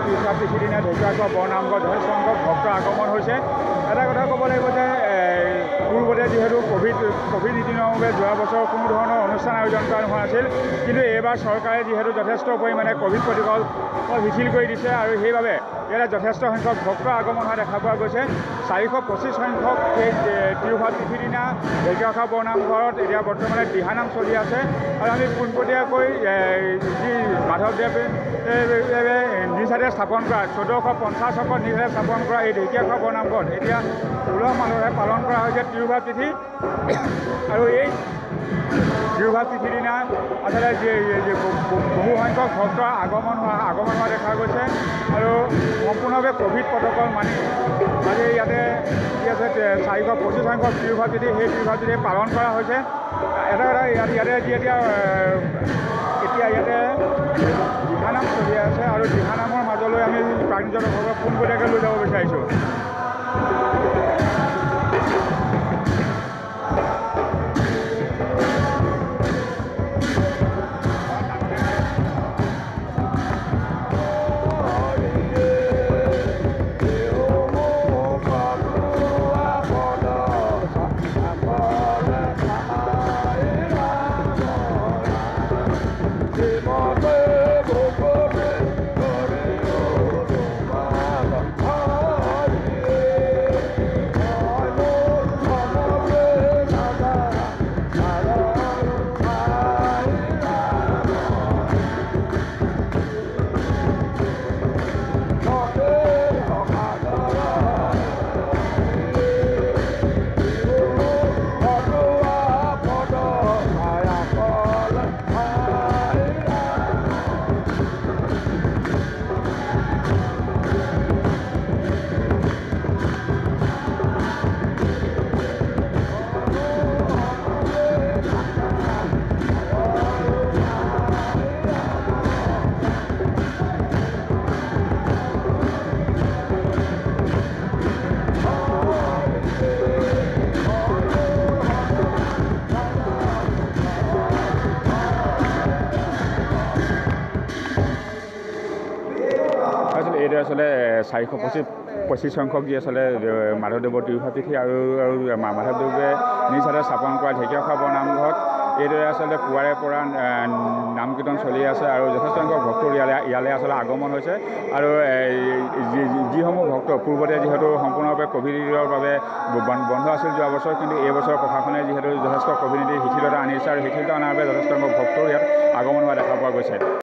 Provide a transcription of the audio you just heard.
তিৰুভাৱ তিথিৰ দিনা ঢেকীয়াখোৱা বৰনামঘৰত যথেষ্ট সংখ্যক ভক্তৰ আগমন হৈছে। এটা কথা ক'ব লাগিব যে পূৰ্বতে যিহেতু ক'ভিড নীতি নিয়মে যোৱা বছৰ কোনো ধৰণৰ অনুষ্ঠান আয়োজন কৰা হোৱা নাছিল, কিন্তু এইবাৰ চৰকাৰে যিহেতু যথেষ্ট পৰিমাণে ক'ভিড প্ৰটোকল শিথিল কৰি দিছে আৰু সেইবাবে ইয়াতে যথেষ্ট সংখ্যক ভক্তৰ আগমন হোৱা দেখা পোৱা গৈছে। 425 সংখ্যক এই তিৰুভাৱ তিথিৰ দিনা ঢেকীয়াখোৱা বৰনামঘৰত এতিয়া বৰ্তমানে দিহানাম চলি আছে আৰু আমি পোনপটীয়াকৈ যি মাধৱদেৱে নিজ হাতে স্থাপন কৰা 1450 চনত নিজ হাতে স্থাপন কৰা এই ঢেকীয়াখোৱা বৰনামঘৰত এতিয়া উলহ মালহে পালন কৰা হৈছে তিৰুভাৱ তিথি। আৰু এই তিৰুভাৱ তিথিৰ দিনা আচলতে বহু সংখ্যক ভক্তৰ আগমন হোৱা দেখা গৈছে আৰু সম্পূৰ্ণভাৱে ক'ভিড প্ৰটোকল মানি আজি ইয়াতে কি আছে 425 সংখ্যক তিৰুভাৱ তিথি সেই তিৰুভাৱ তিথি পালন কৰা হৈছে। এটা কথা ইয়াতে এতিয়া ইয়াতে দিহানাম চলি আছে আৰু দিহানামৰ মাজলৈ আমি প্ৰাঞ্জনসকলক পোনপটীয়াকৈ লৈ যাব বিচাৰিছোঁ। এইটো আসলে 425 সংখ্যক যি আচলতে মাধৱদেৱৰ তিৰুভাৱ তিথি আৰু মাধৱদেৱে নিজ হাতে স্থাপন কৰা ঢেকীয়াখোৱা বৰনামঘৰত এইদৰে আচলতে পুৱাৰে পৰা নাম কীৰ্তন চলি আছে আৰু যথেষ্ট সংখ্যক ভক্তৰ ইয়ালৈ আচলতে আগমন হৈছে। আৰু যিসমূহ ভক্ত পূৰ্বতে যিহেতু সম্পূৰ্ণভাৱে ক'ভিডৰ বাবে বন্ধ আছিল যোৱা বছৰ, কিন্তু এই বছৰ প্ৰশাসনে যিহেতু যথেষ্ট ক'ভিড নীতিৰ শিথিলতা আনিছে আৰু শিথিলতা অনাৰ বাবে যথেষ্ট সংখ্যক ভক্তৰ ইয়াত আগমন হোৱা দেখা পোৱা গৈছে।